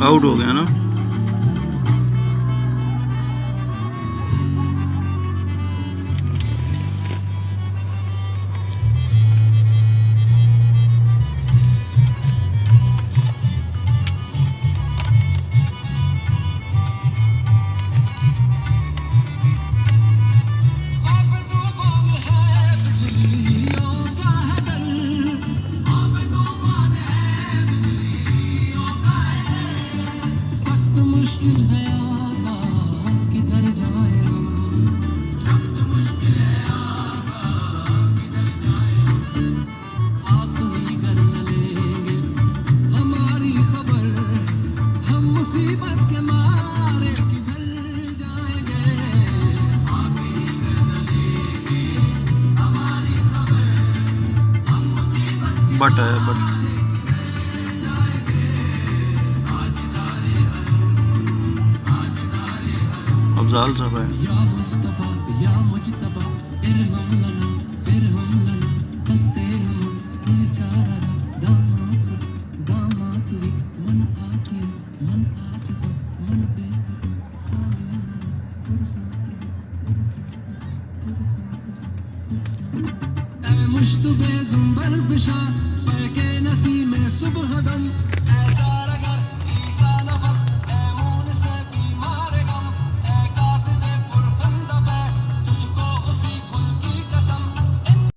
Out हो गया ना। मुश्किल है आका किधर जाए हम, सख्त मुश्किल है आका किधर जाए हम, आप ही कर न लेंगे हमारी खबर, हम मुसीबत के मारे किधर जाएंगे, आप ही कर न लेंगे हमारी खबर, हम मुसीबत के बट है बट अफजाल साहब है। या मुस्तफा या मुजतबा इरहम लना हस्ते हम बेचारा दामातु मन आसिम मन आजिज़ मन बेकस ए मुश्तबे ज़ुंबर फिशा पैके नसीम सुबह दम ए चारगर ईसा नफस